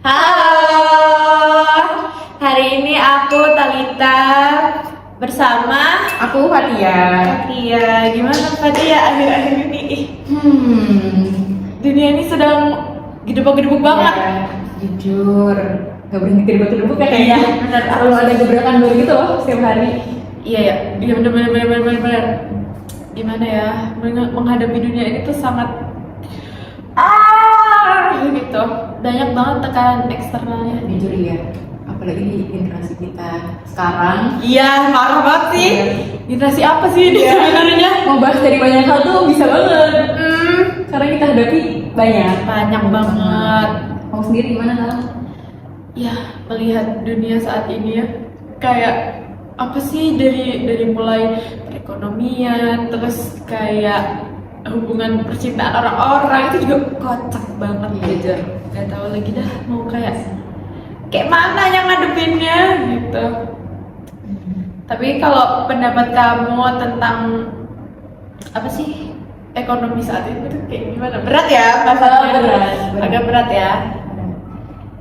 Halo, hari ini aku Talita bersama Aku Fatia. Fatia. Gimana Fatia akhir-akhir ini? Dunia ini sedang gedebuk-gedebuk banget. Ya, jujur, gak berhenti gedebuk-gedebuk ya kayaknya. Bener. Selalu ada gebrakan baru gitu loh setiap hari. Iya ya, iya bener. Gimana ya, menghadapi dunia ini tuh sangat gitu. Banyak banget tekanan eksternalnya. Jujur ya, apalagi di generasi kita sekarang. Iya, parah banget sih. Iya. Generasi apa sih ini Iya. sebenarnya? Mau bahas dari banyak hal tuh bisa banget. Karena kita hadapi banyak. Banyak banget. Kamu sendiri gimana Tal? Ya, melihat dunia saat ini ya, kayak apa sih dari mulai perekonomian, terus kayak hubungan percintaan orang-orang itu juga kocak banget gitu. Gak tahu lagi dah mau kayak mana yang ngadepinnya gitu. Tapi kalau pendapat kamu tentang apa sih ekonomi saat ini tuh kayak gimana? Berat ya masalahnya? Berat. Agak berat ya.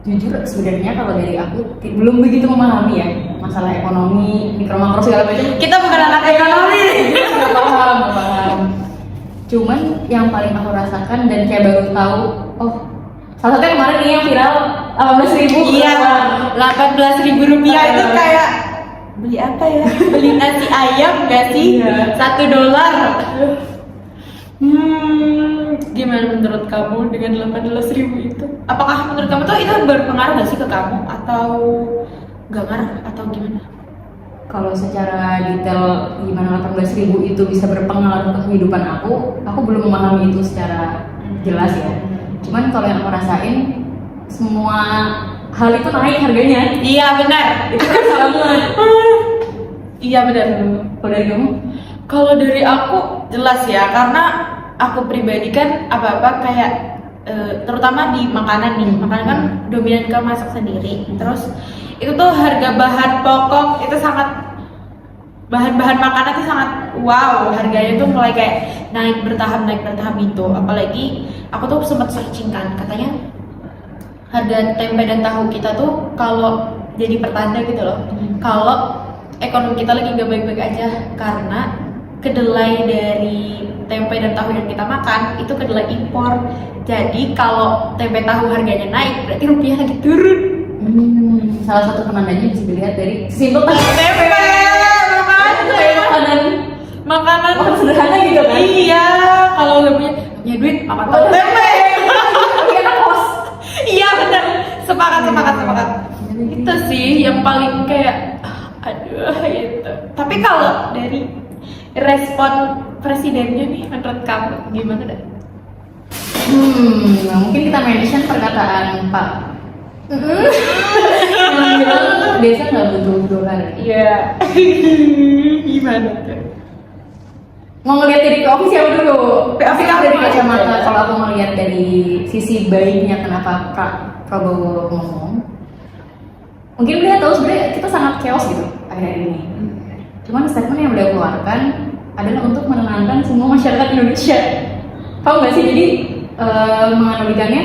Jujur sebenarnya kalau dari aku belum begitu memahami ya masalah ekonomi, mikro makro segala macam. Kita bukan anak ekonomi. Nggak paham. Cuman yang paling aku rasakan dan kayak baru tahu, oh salah satunya kemarin nih yang viral 18.000. Iya, 18.000 rupiah itu kayak beli apa ya? Beli nasi ayam gak sih? Iya. $1. Gimana menurut kamu dengan 18.000 itu? Apakah menurut kamu tuh itu berpengaruh gak sih ke kamu atau gak ngaruh atau gimana? Kalau secara detail gimana 18.000 itu bisa berpengaruh ke kehidupan aku belum memahami itu secara jelas ya. Cuman kalau yang aku rasain semua hal itu naik harganya. Iya benar. Itu kan banget. Iya benar. Kalau dari kamu? Kalau dari aku jelas ya, karena aku pribadi kan apa-apa kayak terutama di makanan nih, makanan kan dominan ke masak sendiri. Terus itu tuh harga bahan pokok itu sangat bahan-bahan makanan itu sangat wow, harganya tuh mulai kayak naik bertahap itu. Apalagi aku tuh sempat searching kan, katanya harga tempe dan tahu kita tuh kalau jadi pertanda gitu loh, kalau ekonomi kita lagi nggak baik-baik aja karena kedelai dari tempe dan tahu yang kita makan itu kedelai impor. Jadi kalau tempe tahu harganya naik berarti rupiah lagi turun. Salah satu penandanya bisa dilihat dari simpel Tempe makanan sederhana gitu kan? Iya, kalau udah punya duit makan tahu tempe. Tapi enak kos. Iya benar, sepakat. Itu sih yang paling kayak aduh itu. Tapi kalau dari respon presidennya nih menurut kamu gimana dah? Nah mungkin kita mention perkataan Pak yang bilang desa nggak butuh dolar. Iya. Gimana tuh? Mau ngeliat dari ke office siapa dulu? POV kamu Dari aja. kacamata kalau aku ngeliat dari sisi baiknya kenapa Pak Prabowo ngomong, mungkin beliau tahu sebenarnya kita sangat chaos gitu akhir-akhir ini. Cuman statement yang beliau keluarkan adalah untuk menenangkan semua masyarakat Indonesia. Tahu nggak sih? Jadi menganalogikannya,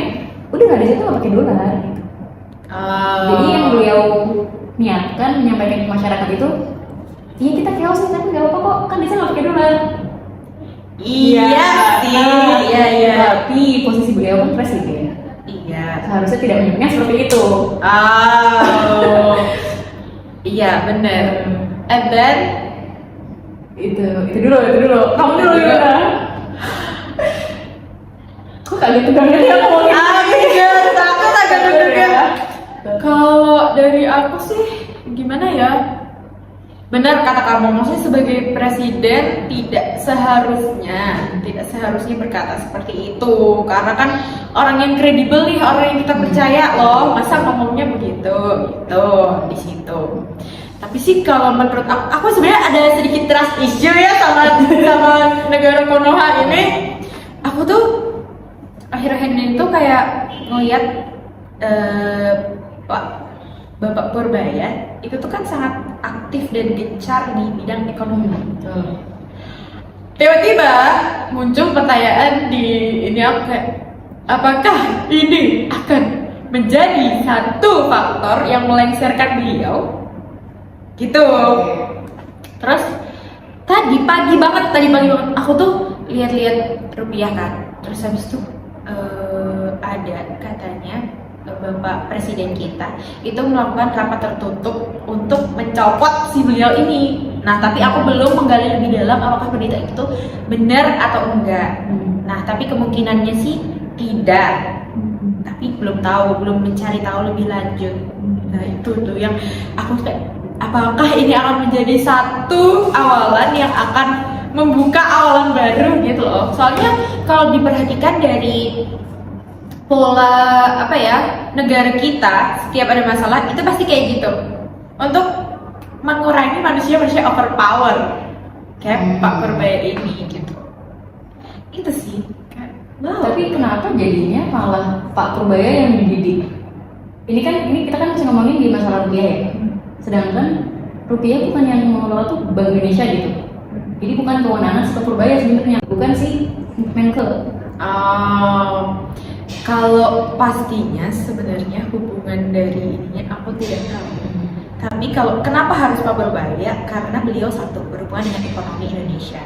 udah nggak di situ nggak pakai dolar. Gitu. Jadi yang beliau niatkan menyampaikan ke masyarakat itu, iya kita chaos nih tapi nggak apa-apa kok, kan di sana nggak pakai dolar. Iya sih, iya. Tapi posisi beliau kan presiden. Iya. Seharusnya tidak menyebutnya seperti itu. Oh. Iya benar. And then Itu dulu. Kamu dulu gimana? Kok kaget banget ya ngomongin? aku agak deg-degan. Kalau dari aku sih gimana ya? Benar kata kamu, maksudnya sebagai presiden tidak seharusnya berkata seperti itu, karena kan orang yang kredibel nih, orang yang kita percaya loh, masa ngomongnya begitu gitu di situ. Tapi sih kalau menurut aku sebenarnya ada sedikit trust issue ya sama negara Konoha ini. Aku tuh akhir-akhir ini tuh kayak ngeliat Bapak Purbaya itu tuh kan sangat aktif dan gencar di bidang ekonomi. Tiba-tiba muncul pertanyaan di ini aku kayak, apakah ini akan menjadi satu faktor yang melengsarkan beliau gitu. Terus tadi pagi banget aku tuh lihat-lihat rupiah kan, terus habis itu ada katanya Bapak Presiden kita itu melakukan rapat tertutup untuk mencopot si beliau ini. Nah, tapi aku belum menggali lebih dalam apakah berita itu benar atau enggak. Nah, tapi kemungkinannya sih tidak. Tapi belum tahu, belum mencari tahu lebih lanjut. Nah, itu tuh yang aku kayak, apakah ini akan menjadi satu awalan yang akan membuka awalan baru gitu loh. Soalnya kalau diperhatikan dari pola negara kita, setiap ada masalah itu pasti kayak gitu. Untuk mengurangi manusia overpower kayak Pak Purbaya ini gitu. Itu sih. Wow. Tapi kenapa jadinya malah Pak Purbaya yang dididik? Ini kita kan masih ngomongin di masalah rupiah ya. Sedangkan rupiah bukan yang mengelola tuh Bank Indonesia gitu. Jadi bukan kewenangan si Pak Purbaya sebenarnya, bukan si Menke. Kalau pastinya sebenarnya hubungan dari ininya aku tidak tahu. Tapi kalau kenapa harus Pak Purbaya? Karena beliau satu berhubungan dengan ekonomi Indonesia.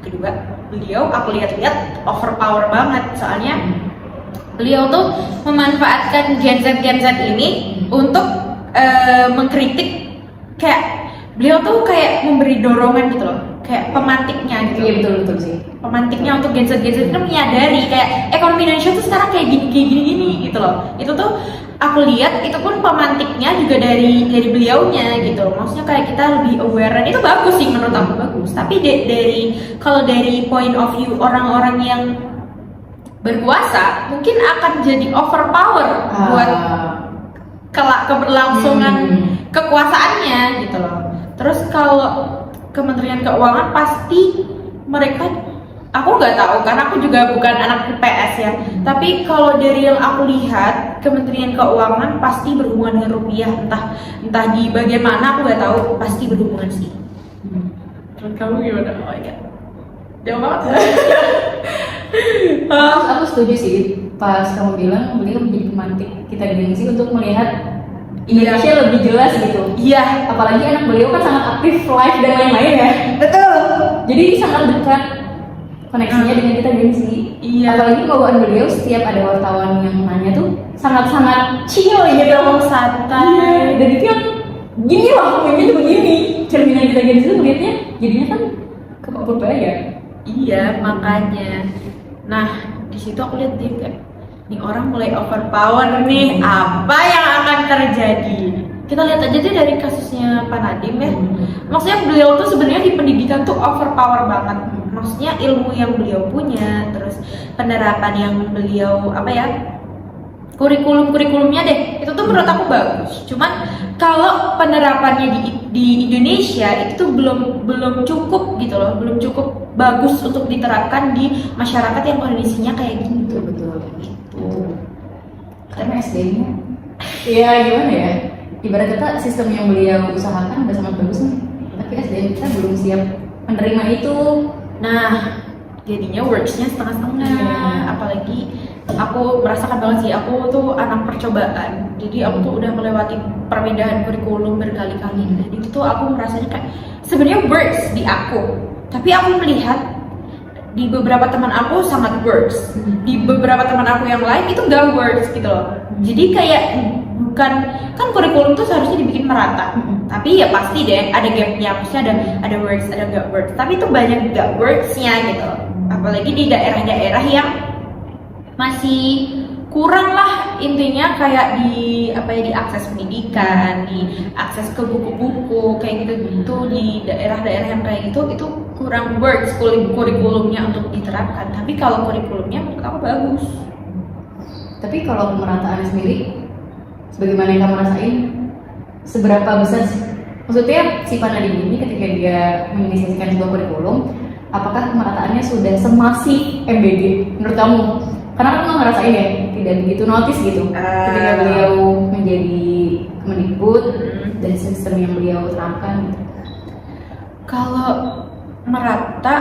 Kedua, beliau aku lihat-lihat overpower banget. Soalnya beliau tuh memanfaatkan Gen Z ini untuk mengkritik, kayak beliau tuh kayak memberi dorongan gitu loh, kayak pemantiknya gitu. Iya betul sih. Pemantiknya untuk Gen Z itu menyadari kayak ekonomi Indonesia tuh sekarang kayak gini gitu loh. Itu tuh aku lihat itu pun pemantiknya juga dari beliaunya gitu. Maksudnya kayak kita lebih aware, dan itu bagus sih menurut aku, bagus. Tapi kalau dari point of view orang-orang yang berkuasa mungkin akan jadi overpower buat kelak keberlangsungan kekuasaannya gitu loh. Terus kalau Kementerian Keuangan pasti mereka, aku nggak tahu karena aku juga bukan anak IPS ya. Tapi kalau dari yang aku lihat, Kementerian Keuangan pasti berhubungan dengan rupiah, entah di bagian mana aku nggak tahu, pasti berhubungan sih. Menurut kamu gimana? Oh ya, jauh banget. Aku setuju sih pas kamu bilang beliau menjadi pemantik kita gengsi untuk melihat Indonesia lebih jelas gitu. Iya. Apalagi anak beliau kan sangat aktif live dan lain-lain ya. Betul. Jadi sangat dekat koneksinya dengan kita gengsi. Iya. Apalagi bawaan beliau setiap ada wartawan yang nanya tuh sangat-sangat chill gitu, santai. Dan itu yang gini loh, ngomongnya tuh begini. Cerminan kita gengsi tuh melihatnya jadinya kan ke Pak Purbaya. Iya, makanya. Nah, di situ aku lihat dia kayak, nih orang mulai overpower nih, apa yang akan terjadi? Kita lihat aja deh dari kasusnya Pak Nadiem ya. Maksudnya beliau tuh sebenarnya di pendidikan tuh overpower banget. Maksudnya ilmu yang beliau punya, terus penerapan yang beliau kurikulumnya deh, itu tuh menurut aku bagus. Cuman kalau penerapannya di Indonesia itu tuh belum cukup gitu loh, belum cukup bagus untuk diterapkan di masyarakat yang kondisinya kayak gitu. Betul. Karena SDM-nya ya gimana ya, ibarat kata sistem yang beliau usahakan udah sangat bagus nih, tapi SDM kita belum siap menerima itu. Nah, jadinya works-nya setengah-setengah. Apalagi aku merasakan banget sih, aku tuh anak percobaan. Jadi aku tuh udah melewati perpindahan kurikulum berkali-kali. Dan itu tuh aku merasanya kayak sebenarnya works di aku, tapi aku melihat di beberapa teman aku sangat works, di beberapa teman aku yang lain itu gak works gitu loh. Jadi kayak bukan, kan kurikulum tuh seharusnya dibikin merata, tapi ya pasti deh ada gapnya, maksudnya ada works, ada gak works, tapi itu banyak gak worksnya gitu loh. Apalagi di daerah-daerah yang masih kurang lah, intinya kayak di akses pendidikan, di akses ke buku-buku kayak gitu di daerah-daerah yang kayak gitu, itu kurang works kurikulumnya untuk diterapkan. Tapi kalau kurikulumnya menurut aku bagus. Tapi kalau pemerataannya sendiri, sebagaimana yang kamu rasain, seberapa besar sih? Maksudnya si Pak Nadiem ini ketika dia menginisiasikan sebuah kurikulum, apakah pemerataannya sudah semasif MBG menurut kamu? Karena aku nggak ngerasain ya, tidak begitu notice gitu ketika beliau menjadi Kemendikbud dan sistem yang beliau terapkan gitu. Kalau merata,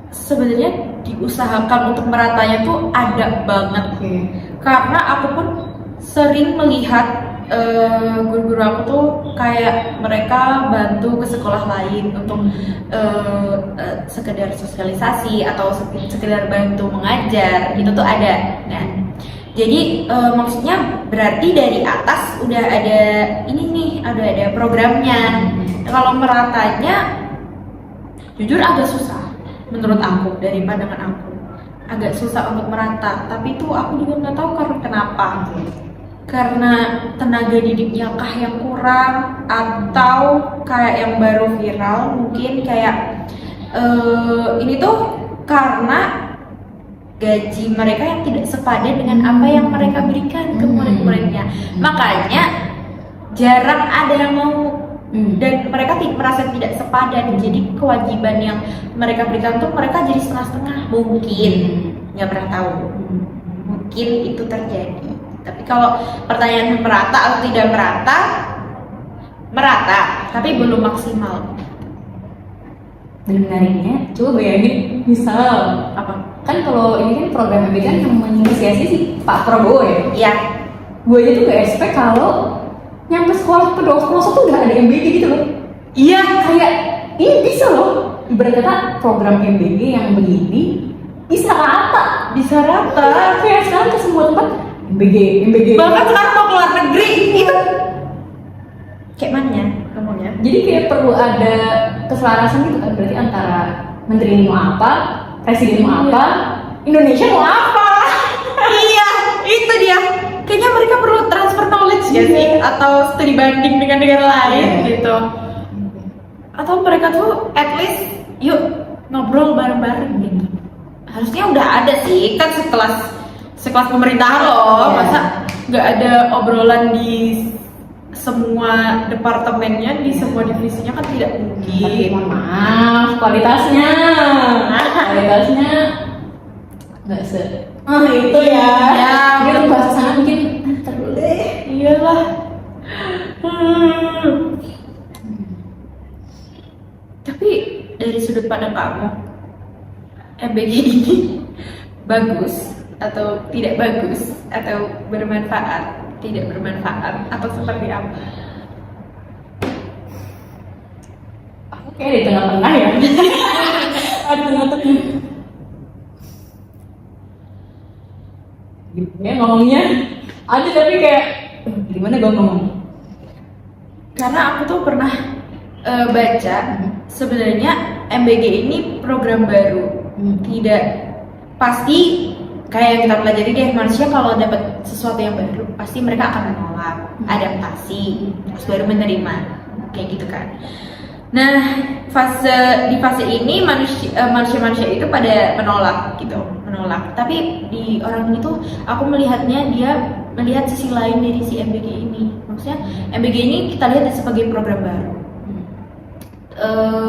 sebenarnya diusahakan untuk meratanya tuh ada banget. Karena aku pun sering melihat guru-guru aku tuh kayak mereka bantu ke sekolah lain untuk sekedar sosialisasi atau sekedar bantu mengajar, itu tuh ada. Nah, jadi maksudnya berarti dari atas udah ada ini nih, ada programnya. Kalau meratanya jujur agak susah menurut aku, dari pandangan aku agak susah untuk merata, tapi itu aku juga nggak tahu karena kenapa. Karena tenaga didiknya kah yang kurang, atau kayak yang baru viral mungkin kayak ini tuh karena gaji mereka yang tidak sepadan dengan apa yang mereka berikan ke murid-muridnya. Makanya jarang ada yang mau, dan mereka merasa tidak sepadan. Jadi kewajiban yang mereka berikan tuh mereka jadi setengah-setengah. Mungkin, nggak pernah tahu, mungkin itu terjadi. Tapi kalau pertanyaan merata atau tidak merata, merata, tapi belum maksimal. Dan menariknya, coba bayangin, misal Apa? kan kalau ini kan program MBG kan yang menginisiasi si Pak Prabowo ya. Iya. Gue aja tuh gak expect kalau nyampe sekolah pelosok tuh udah ada MBG gitu loh. Iya. Kayak ini bisa loh. Ibarat kata program MBG yang begini bisa rata. Kayak sekarang ke semua tempat MBG. Bahkan sekarang mau keluar negeri itu kayak mana ngomongnya? Jadi kayak perlu ada keselarasan gitu kan, berarti antara menteri ini mau apa, presiden mau apa, Indonesia mau apa. Iya, itu dia. Kayaknya mereka perlu transfer knowledge ya sih, atau studi banding dengan negara lain gitu. Atau mereka tuh at least yuk ngobrol bareng-bareng gitu. Harusnya udah ada sih, kan sekelas pemerintahan loh, masa nggak ada obrolan di semua departemennya, di semua divisinya, kan tidak mungkin. Tapi mohon maaf, kualitasnya nggak itu ya. Dia bahasa sana mungkin terlalu deh. Iyalah. Tapi dari sudut pandang kamu, MBG ini bagus atau tidak bagus, atau bermanfaat, tidak bermanfaat, atau seperti apa? Aku kayak di tengah-tengah ya. Ada tengah-tengah. Gimana ngomongnya? Ada tapi kayak gimana gue ngomong? Karena aku tuh pernah baca sebenarnya MBG ini program baru, tidak pasti. Kayak yang kita pelajari deh, manusia kalau dapat sesuatu yang baru pasti mereka akan menolak, adaptasi, terus baru menerima, kayak gitu kan. Nah, di fase ini manusia itu pada menolak gitu, menolak. Tapi di orang ini tuh aku melihatnya, dia melihat sisi lain dari si MBG ini. Maksudnya MBG ini kita lihat sebagai program baru.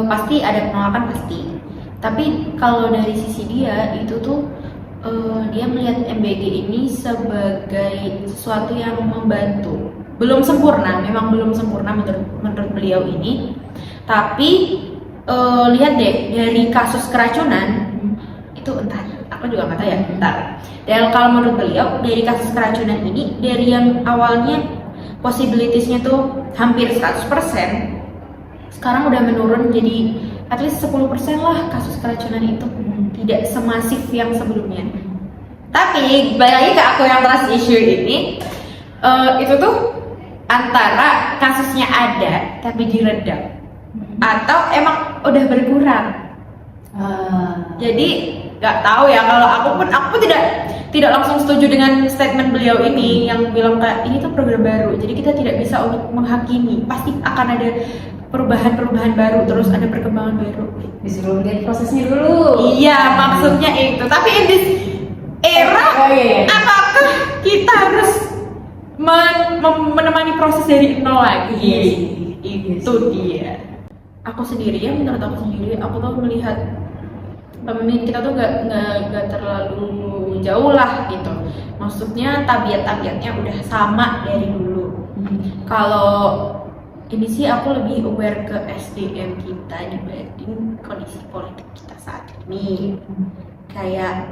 Pasti ada penolakan pasti. Tapi kalau dari sisi dia itu tuh dia melihat MBG ini sebagai sesuatu yang membantu. Belum sempurna, memang belum sempurna menurut beliau ini. Tapi lihat deh, dari kasus keracunan itu entar, aku juga nggak tahu ya, entar. Dan kalau menurut beliau, dari kasus keracunan ini, dari yang awalnya possibilities-nya tuh hampir 100%, sekarang udah menurun jadi at least 10% lah kasus keracunan itu. Tidak semasif yang sebelumnya. Tapi balik lagi ke aku yang trust issue ini, itu tuh antara kasusnya ada tapi diredam, atau emang udah berkurang. Jadi nggak tahu ya, kalau aku pun tidak langsung setuju dengan statement beliau ini yang bilang kayak ini tuh program baru, jadi kita tidak bisa untuk menghakimi, pasti akan ada perubahan baru, terus ada perkembangan baru. Disuruh lihat prosesnya dulu. Iya, maksudnya itu. Tapi in this era, apakah kita harus menemani proses dari nol lagi? Itu dia. Aku sendiri ya, menurut aku sendiri, aku tuh melihat pemimpin kita tuh gak terlalu jauh lah gitu. Maksudnya tabiat-tabiatnya udah sama dari dulu. Kalau ini sih aku lebih aware ke SDM kita dibanding kondisi politik kita saat ini. Kayak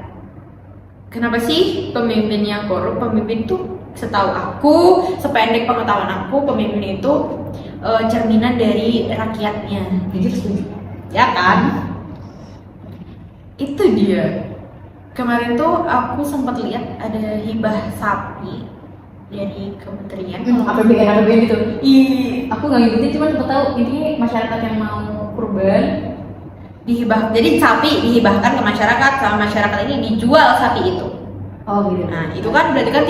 kenapa sih pemimpin yang korup? Pemimpin tuh setahu aku, sependek pengetahuan aku, pemimpin itu cerminan dari rakyatnya. Jujur setuju. Ya kan? Itu dia. Kemarin tuh aku sempat lihat ada hibah sapi dari kementerian. APBN gitu. Ih, Aku nggak ngikutin, cuma cepet tahu ini masyarakat yang mau kurban. dihibah. Jadi sapi dihibahkan ke masyarakat, sama masyarakat ini dijual sapi itu. Oh gitu. Nah, itu kan berarti kan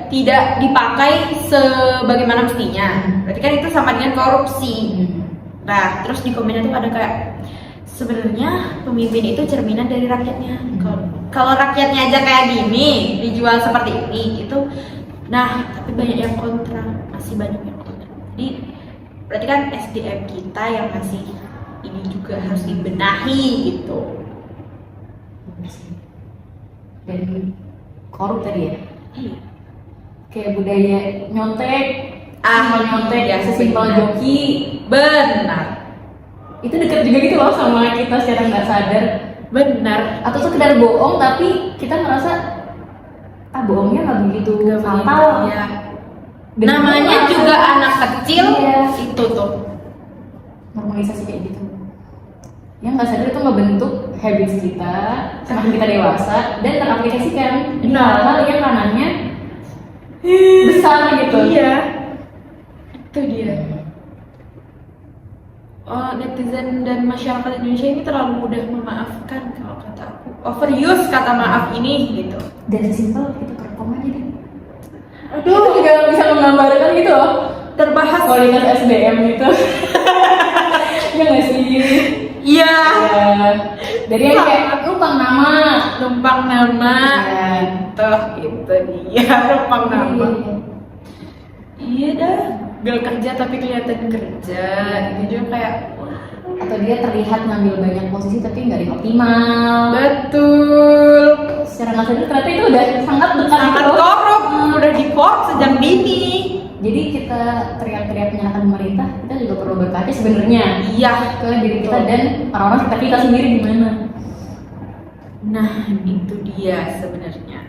tidak dipakai sebagaimana mestinya. Berarti kan itu sama dengan korupsi. Nah, terus di komennya tuh ada kayak sebenarnya pemimpin itu cerminan dari rakyatnya. Kalau rakyatnya aja kayak gini, dijual seperti ini, itu nah, tapi banyak yang kontra, masih banyak yang kontra. Jadi berarti kan SDM kita yang masih ini juga harus dibenahi gitu. Dan korup tadi ya. Iya. Kayak budaya nyontek, nyontek ya sesimpel joki. Benar. Itu dekat juga gitu loh sama kita secara nggak sadar. Benar. Atau sekedar bohong tapi kita ngerasa bohongnya nggak begitu fatal. Ya. Dan Namanya itu juga anak kecil. Iya. Itu tuh. Normalisasi kayak gitu. Yang nggak sadar itu ngebentuk habits kita semakin kita dewasa dan teraplikasikan di hal-hal yang ranahnya besar gitu. Iya. Itu dia. Oh, netizen dan masyarakat Indonesia ini terlalu mudah memaafkan kalau kata aku. Overuse kata maaf ini gitu. Dan simpel kita kerekam aja deh. Aduh, Itu juga bisa menggambarkan gitu loh terbahas. kualitas SDM gitu. Ya nggak sih? Iya. Ya. Dari yang kayak numpang nama. Numpang nama. Ya. Itu dia numpang nama. Iya dah. Gak kerja tapi kelihatan kerja. Itu juga kayak Atau dia terlihat ngambil banyak posisi tapi nggak optimal. betul. Secara nggak sadar ternyata itu udah sangat dekat Sangat gitu loh. korup. Udah di-korup sejak dini. Jadi kita teriak-teriak menyalahkan pemerintah, kita juga perlu berkaca sebenarnya Iya. ke diri kita dan orang-orang sekitar kita sendiri gimana. Nah, itu dia sebenarnya.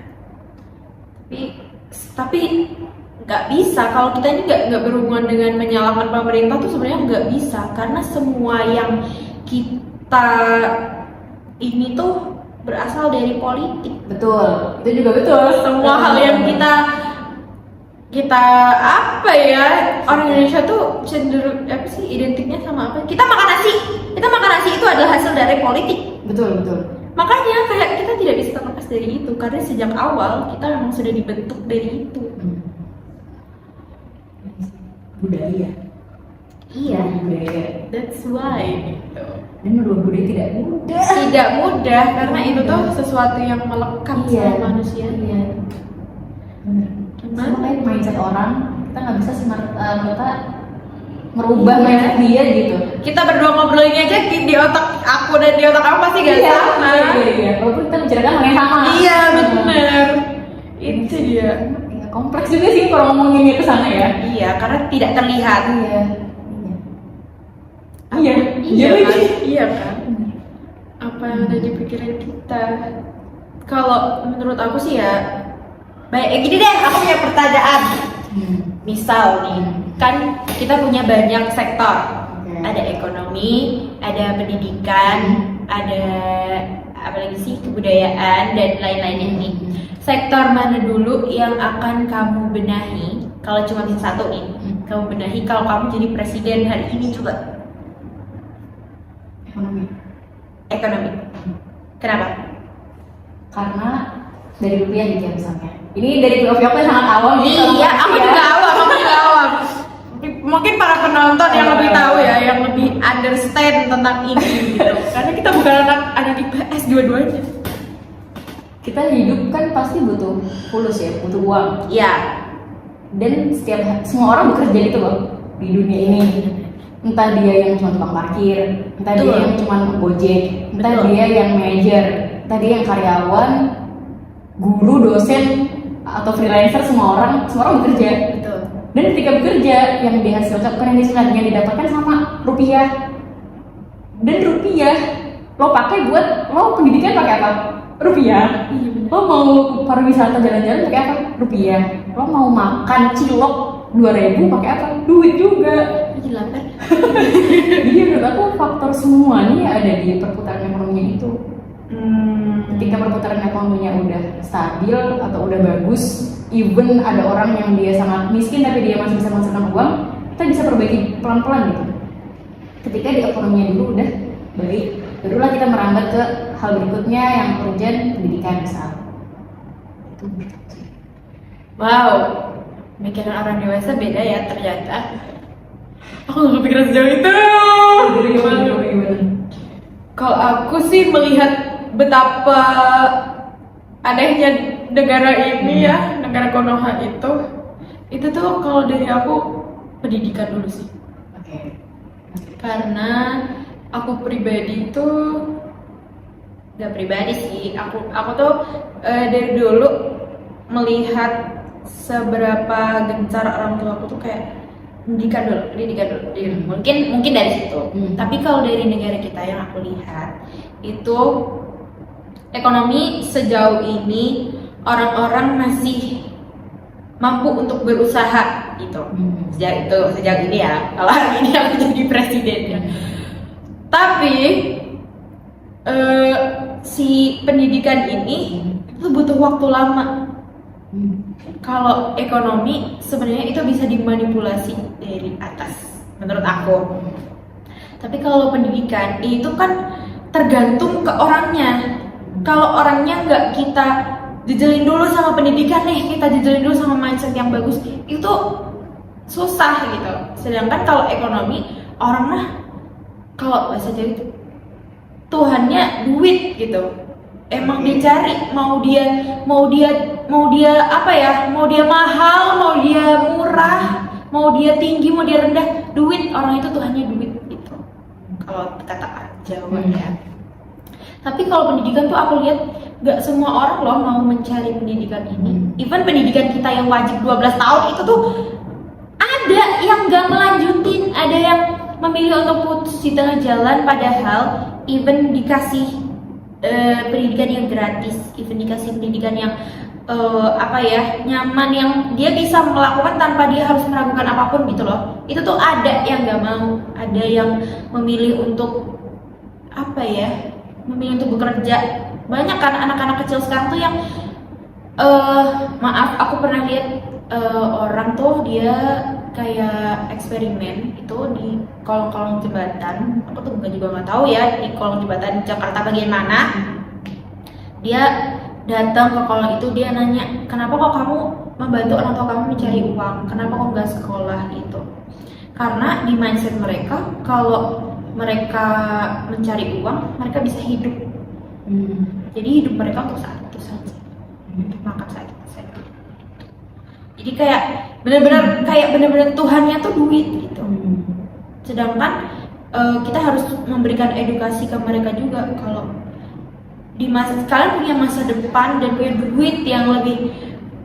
Tapi nggak bisa kalau kita ini nggak berhubungan dengan menyalahkan pemerintah tuh sebenarnya nggak bisa karena semua yang kita ini tuh berasal dari politik. Betul, itu juga betul. Semua hal yang kita apa ya, orang Indonesia tuh cenderung apa sih identiknya sama apa? Kita makan nasi itu adalah hasil dari politik. Betul. Makanya kayak kita tidak bisa terlepas dari itu karena sejak awal kita memang sudah dibentuk dari itu. Budaya. Iya. Budaya. That's why gitu. Dan merubah budaya tidak mudah. Tidak mudah karena itu tuh sesuatu yang melekat sama manusia. Iya. Benar. Sama kayak mindset orang, kita nggak bisa merta merubah mindset dia gitu. Kita berdua ngobrol ini aja di otak aku dan di otak kamu pasti gak sama. Iya. Walaupun kita bicarakan hal yang sama. Iya benar. Itu dia. Ya, kompleks juga sih kalau ngomonginnya ke sana ya. Iya karena tidak terlihat. Iya. Kan? Iya kan. Apa yang ada di pikiran kita? Kalau menurut aku sih ya. Baik, gini deh, aku punya pertanyaan. Misal nih, kan kita punya banyak sektor. Ada ekonomi, ada pendidikan, ada apa lagi sih, kebudayaan dan lain-lainnya nih. Sektor mana dulu yang akan kamu benahi? Kalau cuma bisa satu nih, kamu benahi kalau kamu jadi presiden hari ini coba. Ekonomi. Kenapa? Karena dari rupiah gitu ya misalnya. Ini dari POV aku yang sangat awam. Iya, aku juga awam. Mungkin para penonton yang lebih tahu ya, yang lebih understand tentang ini gitu. Karena kita bukan anak IPS dua-duanya. Kita hidup kan pasti butuh fulus ya, butuh uang. Iya. Dan semua orang bekerja gitu loh di dunia ini. Entah dia yang cuma tukang parkir, entah Betul. dia yang cuma gojek, entah Betul. dia yang manajer, entah dia yang karyawan, guru, dosen, atau freelancer, semua orang bekerja. Betul. Dan ketika bekerja, yang dihasilkan bukan yang didapatkan sama rupiah. Dan rupiah lo pakai buat lo pendidikan pakai apa? rupiah. Lo mau pariwisata jalan-jalan pakai apa? Rupiah. Lo mau makan cilok 2.000 pakai apa? Duit juga. Gila kan? Jadi menurut aku faktor semuanya ada di perputaran ekonominya itu. Ketika perputaran ekonominya udah stabil atau udah bagus, even ada orang yang dia sangat miskin tapi dia masih bisa menghasilkan uang, kita bisa perbaiki pelan-pelan gitu. Ketika di ekonominya dulu udah baik, barulah kita merambat ke hal berikutnya yang urgent, pendidikan misal. Wow, pikiran orang dewasa beda ya ternyata. Aku nggak kepikiran sejauh itu. Gimana? Kalau aku sih melihat betapa anehnya negara ini ya, negara Konoha itu tuh kalau dari aku pendidikan dulu sih. Oke. Karena aku pribadi tuh nggak pribadi sih, aku tuh dari dulu melihat seberapa gencar orang tua aku tuh kayak pendidikan dulu. Mungkin dari situ. Tapi kalau dari negara kita yang aku lihat itu ekonomi sejauh ini orang-orang masih mampu untuk berusaha gitu. Sejauh ini ya. Kalau hari ini aku jadi presidennya. Tapi si pendidikan ini itu butuh waktu lama. Kalau ekonomi sebenarnya itu bisa dimanipulasi dari atas, menurut aku. Tapi kalau pendidikan itu kan tergantung ke orangnya. Kalau orangnya nggak kita jejelin dulu sama pendidikan nih, kita jejelin dulu sama mindset yang bagus, itu susah gitu. Sedangkan kalau ekonomi, orang mah kalau bahasa Jawa itu Tuhannya duit gitu. Emang dicari mau dia apa ya, mau dia mahal, mau dia murah, mau dia tinggi, mau dia rendah, duit, orang itu Tuhannya duit gitu. Kalau kata Jawa ya. Tapi kalau pendidikan tuh aku lihat nggak semua orang loh mau mencari pendidikan ini. Even pendidikan kita yang wajib 12 tahun itu tuh ada yang nggak melanjutin, ada yang memilih untuk putus di tengah jalan, padahal even dikasih pendidikan yang gratis, even dikasih pendidikan yang nyaman, yang dia bisa melakukan tanpa dia harus meragukan apapun gitu loh. Itu tuh ada yang nggak mau, ada yang memilih untuk memilih untuk bekerja. Banyak kan anak-anak kecil sekarang tuh yang aku pernah lihat orang tuh dia kayak eksperimen itu di kolong-kolong jembatan. Aku tuh juga nggak tahu ya di kolong jembatan Jakarta bagian mana. Dia datang ke kolong itu, dia nanya, kenapa kok kamu membantu orang tua kamu mencari uang, kenapa kok nggak sekolah gitu. Karena di mindset mereka kalau mereka mencari uang, mereka bisa hidup. Jadi hidup mereka untuk saat itu saja, untuk makan saat itu saja. Jadi kayak benar-benar Tuhannya tuh duit gitu. Sedangkan kita harus memberikan edukasi ke mereka juga kalau di masa kalian punya masa depan dan punya duit yang lebih,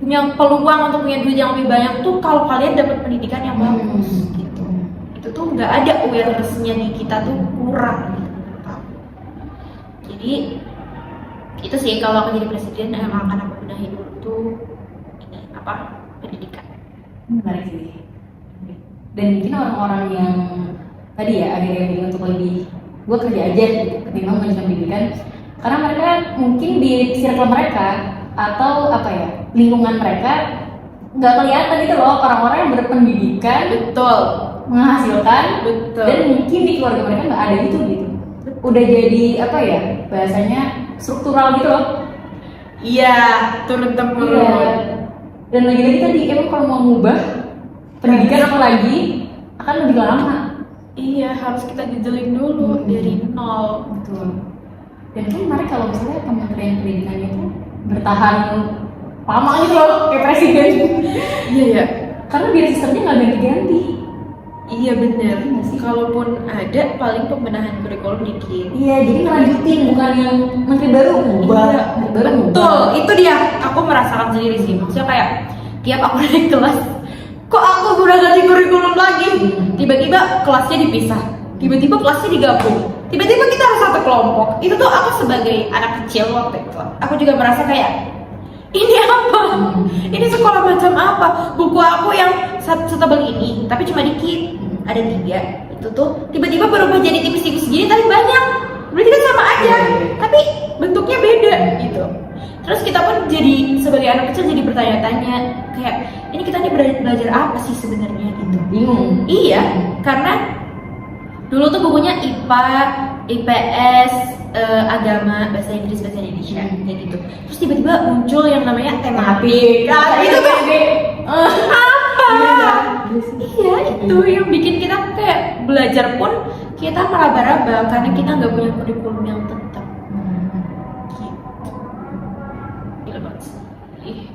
punya peluang untuk punya duit yang lebih banyak tuh kalau kalian dapat pendidikan yang bagus gitu. Itu tuh nggak ada awareness-nya di kita tuh kurang gitu. Jadi itu sih kalau aku jadi presiden yang akan aku benahi dulu tuh pendidikan. Menarik sih. Dan mungkin orang-orang yang tadi ya ada yang bilang untuk lebih gue kerja aja gitu, ketimbang melanjutkan pendidikan, karena mereka mungkin di circle mereka atau lingkungan mereka nggak kelihatan gitu loh orang-orang yang berpendidikan, betul, menghasilkan, betul, dan mungkin di keluarga mereka nggak ada gitu. Udah jadi bahasanya struktural gitu loh. Iya, turun temurun. Iya. Dan lagi-lagi tadi emang kalau mau ngubah pendidikan apalagi akan lebih lama. Iya, harus kita jejelin dulu dari nol. Betul. Dan kan menarik kalau misalnya Kementerian Pendidikannya itu bertahan lama gitu loh, kayak presiden. Iya ya. Karena biar sistemnya nggak ganti-ganti. Iya benar. Kalaupun ada, paling pembenahan kurikulum dikit. Iya, jadi ngelanjutin, bukan yang menteri baru ubah. Iya, betul. Itu dia. Aku merasakan sendiri sih. Maksudnya kayak tiap aku naik kelas, kok aku udah ganti kurikulum lagi? Tiba-tiba kelasnya dipisah. Tiba-tiba kelasnya digabung. tiba-tiba kita harus satu kelompok. Itu tuh aku sebagai anak kecil waktu itu, aku juga merasa kayak ini apa? Ini sekolah macam apa? Buku aku yang setebal ini, tapi cuma dikit, ada 3. Itu tuh tiba-tiba berubah jadi tipis-tipis gini, tapi banyak. Berarti kan sama aja, tapi bentuknya beda gitu. Terus kita pun jadi sebagai anak kecil jadi bertanya-tanya kayak ini kita nih belajar apa sih sebenarnya gitu. Bingung. Iya, karena dulu tuh bukunya IPA, IPS, agama, bahasa Inggris, bahasa Indonesia kayak gitu. Terus tiba-tiba muncul yang namanya tematik. Nah, itu tuh apa? Iya, itu yang bikin kita kayak belajar pun kita meraba-raba karena kita nggak punya kurikulum yang tetap. Gitu. Gila banget sih.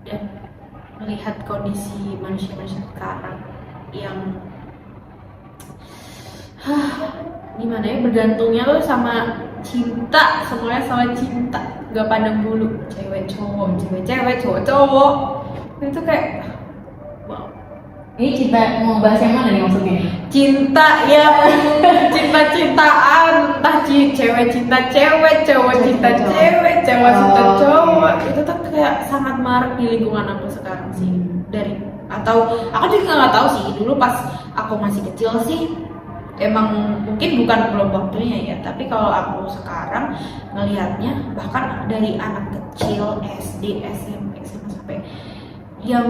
Dan melihat kondisi manusia-manusia sekarang yang gimana ya, bergantungnya tuh sama cinta, semuanya sama cinta, gak pandang bulu, cewek cowok, cewek cowok cowok, itu kayak wow. Ini cinta mau bahas yang mana nih maksudnya? Cinta ya, cinta-cintaan, entah cewek cinta cewek, cowok cinta cewek, cewek cinta cowok, itu tuh kayak sangat marak di lingkungan aku sekarang sih. Dari atau aku juga nggak tahu sih, dulu pas aku masih kecil sih emang mungkin belum waktunya ya, tapi kalau aku sekarang ngelihatnya bahkan dari anak kecil SD, SMP, SMA sampai yang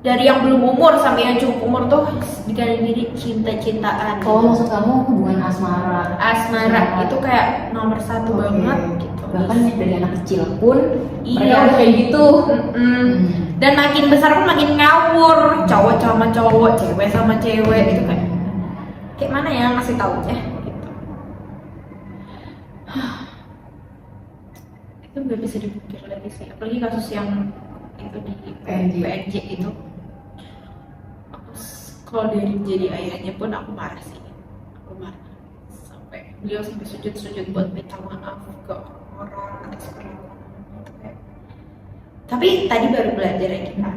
dari yang belum umur sampai yang cukup umur tuh dikali cinta-cintaan. Oh, maksud kamu hubungan asmara? Asmara itu kayak nomor 1 banget gitu. Bahkan dari anak kecil pun iya, mereka udah kayak gitu. Dan makin besar pun makin ngawur, cowok sama cowok, cewek sama cewek, itu kayak mana ya ngasih taunya gitu. Itu nggak bisa dipikir lagi sih, apalagi kasus yang itu di PNJ itu. Kalau dari jadi ayahnya pun aku marah sih, aku marah sampai beliau sampai sujud buat minta maaf ke orang atas perlakuan itu kayak. Tapi tadi baru belajar ya kita,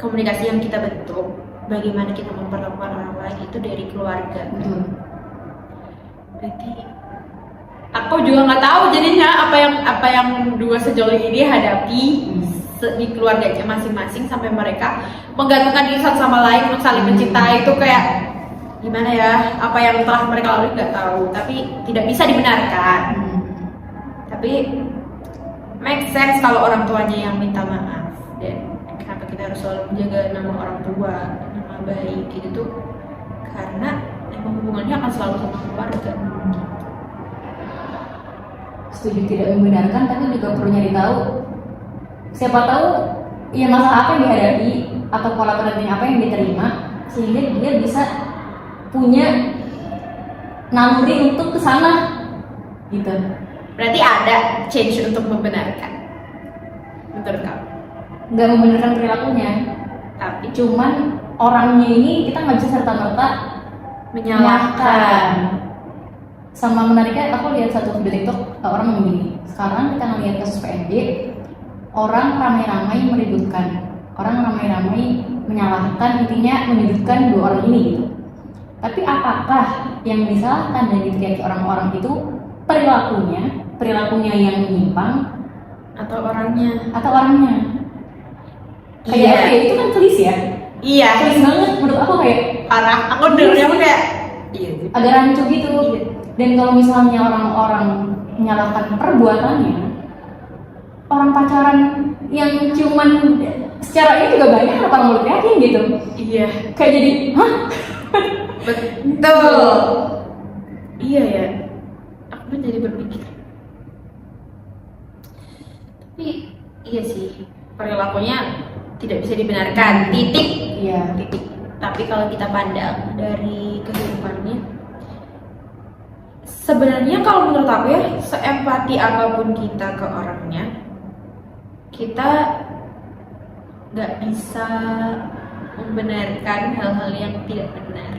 komunikasi yang kita bentuk, bagaimana kita memperlakukan orang lain itu dari keluarga. Berarti aku juga nggak tahu jadinya apa yang dua sejoli ini hadapi di keluarganya masing-masing sampai mereka menggantungkan diri satu sama lain untuk saling mencintai. Itu kayak gimana ya, apa yang telah mereka lalui nggak tahu, tapi tidak bisa dibenarkan. Tapi make sense kalau orang tuanya yang minta maaf. Dan kenapa kita harus selalu menjaga nama orang tua, nama baik gitu tuh, karena emang hubungannya akan selalu sama keluarga. Setuju tidak membenarkan, tapi juga perlu nyari tahu. Siapa tahu ya masalah apa yang dihadapi atau pola parenting apa yang diterima sehingga dia bisa punya naluri untuk kesana gitu. Berarti ada change untuk membenarkan menurut kamu? Nggak membenarkan perilakunya, Tapi cuman orangnya ini kita nggak bisa serta-merta menyalahkan. Sama menariknya, aku lihat satu video TikTok, orang ngomong gini, sekarang kita ngelihat kasus PNJ, orang ramai-ramai meributkan, orang ramai-ramai menyalahkan, intinya menyudutkan dua orang ini gitu. Tapi apakah yang disalahkan dan dikritik orang-orang itu perilakunya yang menyimpang atau orangnya? Kayak Iya. apa ya, itu kan tulis ya? Iya. Tulis banget, menurut aku kayak Parah. Aku dengernya pun kayak iya. agak rancu gitu. Iya. Dan kalau misalnya orang-orang menyalahkan perbuatannya, orang pacaran yang cuman secara ini juga banyak kenapa nggak liatin gitu. Iya. Kayak jadi, hah? Betul. Iya ya. Aku pun jadi berpikir. Tapi iya sih, perilakunya tidak bisa dibenarkan. Titik. Iya. Titik. Tapi kalau kita pandang dari kehidupannya, sebenarnya kalau menurut aku ya, seempati apapun kita ke orangnya, kita nggak bisa membenarkan hal-hal yang tidak benar.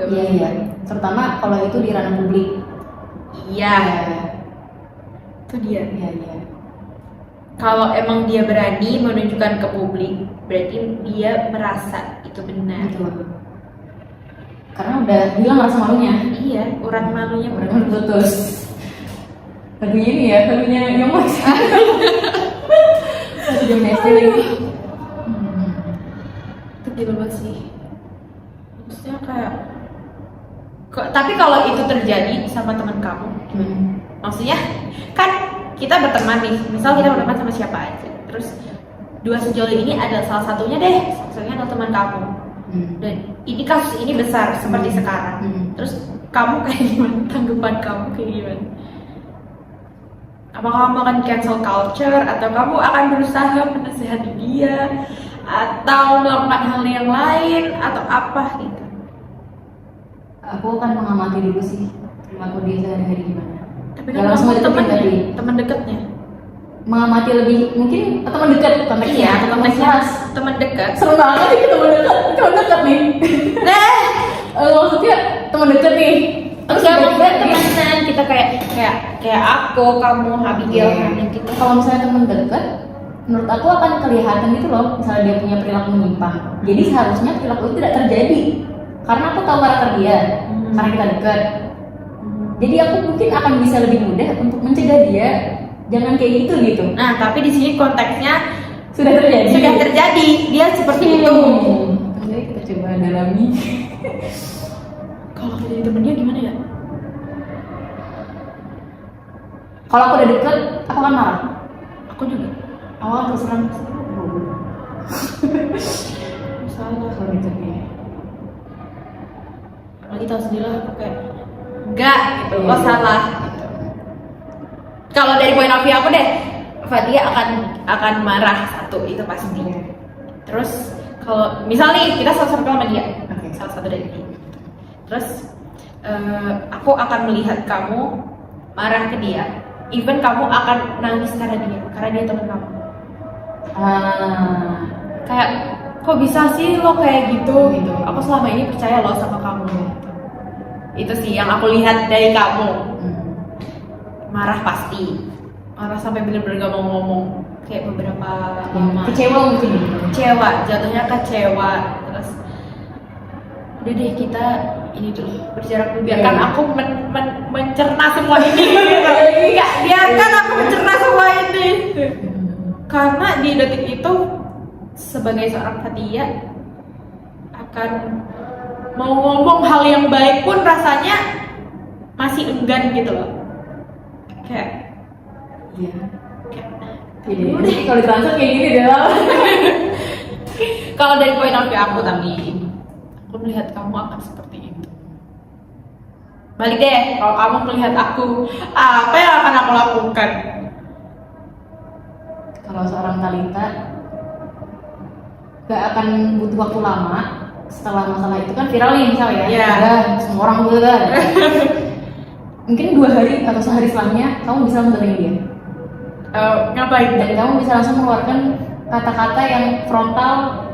Iya. Terutama kalau itu di ranah publik. Iya. Itu dia. Iya. Kalau emang dia berani menunjukkan ke publik, berarti dia merasa itu benar. Betul. karena udah hilang rasa malunya. Iya, urat malunya Udah putus. Lagunya ini ya, lagunya Nyomot. Lagu zaman SD lagi. Itu gila banget sih. Maksudnya kayak tapi kalau itu terjadi sama teman kamu, maksudnya kan kita berteman nih, misal kita berteman sama siapa aja, terus dua sejoli ini adalah salah satunya adalah teman kamu, dan ini kasus ini besar seperti sekarang, terus kamu kayak gimana, tanggapan kamu kayak gimana? Apakah kamu akan cancel culture, atau kamu akan berusaha menasihati dia, atau melakukan hal yang lain, atau apa gitu? Aku akan mengamati dulu sih perilaku dia sehari-hari gimana. Tapi kan kamu teman dekatnya. Mengamati lebih mungkin teman dekat konteksnya. Iya, konteksnya teman dekat. Seru banget nih teman dekat nih. Nah, maksudnya teman dekat nih. terus juga teman kita kayak aku, kamu, Abigail, gitu. Kalau misalnya teman dekat, menurut aku akan kelihatan gitu loh. Misalnya dia punya perilaku menyimpang. Jadi seharusnya perilaku itu tidak terjadi. Karena aku tahu karakter dia, karena kita dekat. Jadi aku mungkin akan bisa lebih mudah untuk mencegah dia jangan kayak gitu. Nah, tapi di sini konteksnya sudah terjadi. Dia seperti itu. Oke, kita coba dalami. Kalau aku jadi temen dia gimana ya? Kalau aku udah deket, aku akan marah. Aku juga. Awal terus terang. Salah Kalau gitu ya. Lagi tahu sendiri lah, aku kayak enggak gitu, lo salah gitu. Kalau dari point of view aku deh, Fatia akan marah satu, itu pasti. Terus kalau misalnya kita satu sama dia, salah satu dari dia, terus aku akan melihat kamu marah ke dia, even kamu akan nangis karena dia teman kamu. Kayak kok bisa sih lo kayak gitu. Aku selama ini percaya lo sama kamu gitu. Itu sih yang aku lihat dari kamu. Marah pasti, marah sampai bener-bener gak mau ngomong kayak beberapa lama. Kecewa mungkin. Jatuhnya kecewa. Terus udah deh, kita ini dulu berjarak dulu, biarkan aku mencerna semua ini. Biarkan aku mencerna semua ini. Karena di detik itu sebagai seorang Fatia akan mau ngomong hal yang baik pun rasanya masih enggan gitu loh. Kayak Jadi kalau transfer kayak gini deh. Kalau dari poin of view aku, tapi aku melihat kamu akan seperti itu. Balik deh, kalau kamu melihat aku, apa yang akan aku lakukan? Kalau seorang Talita gak akan butuh waktu lama setelah masalah itu kan viral nih misalnya ya. Udah, semua orang udah. Mungkin 2 hari atau sehari setelahnya kamu bisa mengenai dia. Ngapain? Dan kamu bisa langsung mengeluarkan kata-kata yang frontal.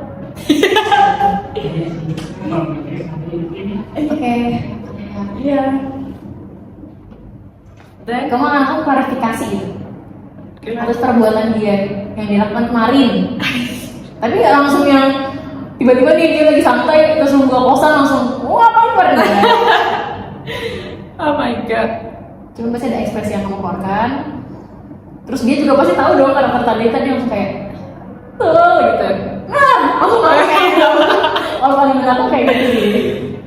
Oke. Iya. Dan Kamu akan langsung klarifikasi gitu atas perbuatan dia yang dilakukan kemarin. Tapi nggak langsung yang tiba-tiba dia lagi santai terus membuka kosan langsung ngapain pada dia. Oh my god. Cuma pasti ada ekspresi yang kamu keluarkan. Terus dia juga pasti tahu dong karakter Talita, dia langsung kayak gitu. Nah, aku malah kayak gitu. Kalau paling aku kayak gitu sih.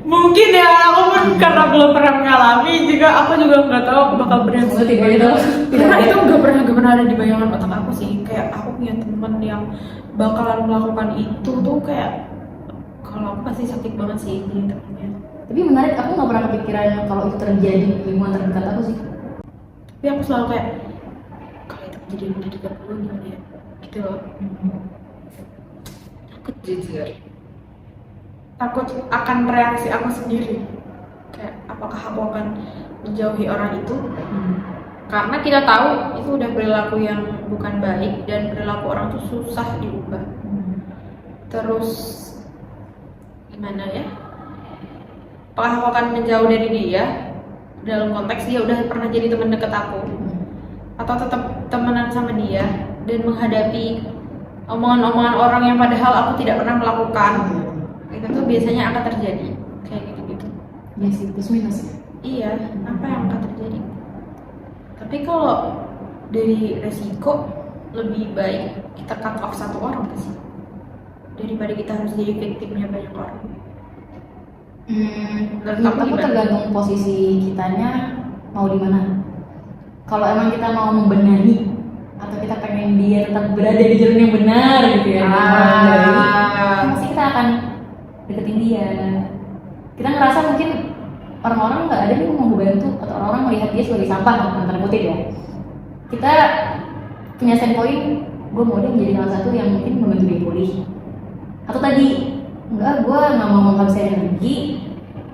Mungkin ya, aku pun karena belum pernah mengalami juga, aku juga nggak tahu aku bakal bereaksi. Tiba itu Karena itu nggak pernah ada di bayangan otak aku sih. Kayak aku punya teman yang bakalan melakukan itu tuh kayak, kalau aku pasti sakit banget sih punya temannya. Tapi menarik, aku nggak pernah kepikiran kalau itu terjadi di lingkungan terdekat aku sih. Tapi aku selalu kayak, kalau itu terjadi di dekat gue gimana ya? Gitu loh. Takut jujur. Takut akan reaksi aku sendiri. Kayak apakah aku akan menjauhi orang itu? Karena kita tahu itu udah perilaku yang bukan baik dan perilaku orang tuh susah diubah. Terus gimana ya? Apakah aku akan menjauh dari dia dalam konteks dia udah pernah jadi teman dekat aku, atau tetap temenan sama dia dan menghadapi omongan-omongan orang yang padahal aku tidak pernah melakukan? Itu tuh biasanya akan terjadi kayak gitu-gitu. Ya sih, plus minus ya. Iya, apa yang akan terjadi? Tapi kalau dari resiko lebih baik kita cut off satu orang sih daripada kita harus jadi victimnya banyak orang. Menurut aku tergantung posisi kitanya mau di mana. Kalau emang kita mau membenahi atau kita pengen dia tetap berada di jalan yang benar gitu ya, pasti kita akan deketin dia. Kita ngerasa mungkin orang-orang nggak ada yang mau membantu atau orang-orang melihat dia sebagai sampah, tanda kutip ya. Kita punya standpoint, gue mau dia menjadi salah satu yang mungkin membantu dia pulih. Atau tadi, enggak, gue nggak mau menghabiskan energi,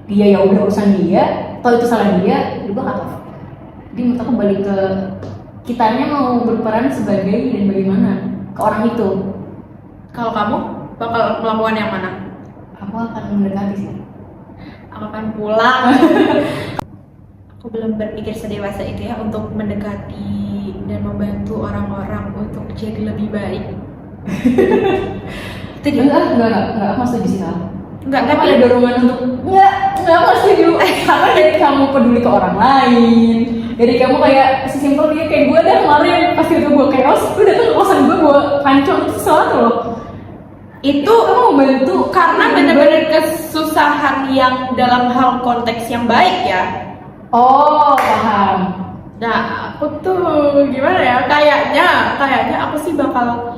dia ya udah urusan dia, kalau itu salah dia, gue cut off. Jadi menurut aku balik ke kitanya mau berperan sebagai dan bagaimana ke orang itu. Kalau kamu bakal melakukan yang mana? Aku akan mendekati sih. Aku akan pulang. Aku belum berpikir sedewasa itu ya untuk mendekati dan membantu orang-orang untuk jadi lebih baik. Itu dia. Enggak, aku masih di sini. Enggak, Tapi tapi ada dorongan untuk enggak aku setuju. Karena dari kamu peduli ke orang lain, dari kamu kayak sesimpel dia kayak gue dah kemarin pas itu gue chaos, lu datang ke kosan gue hancur itu sesuatu loh. itu Kamu membantu karena benar-benar kesusahan yang dalam hal konteks yang baik ya. Oh, paham. Nah, aku tuh gimana ya? Kayaknya aku sih bakal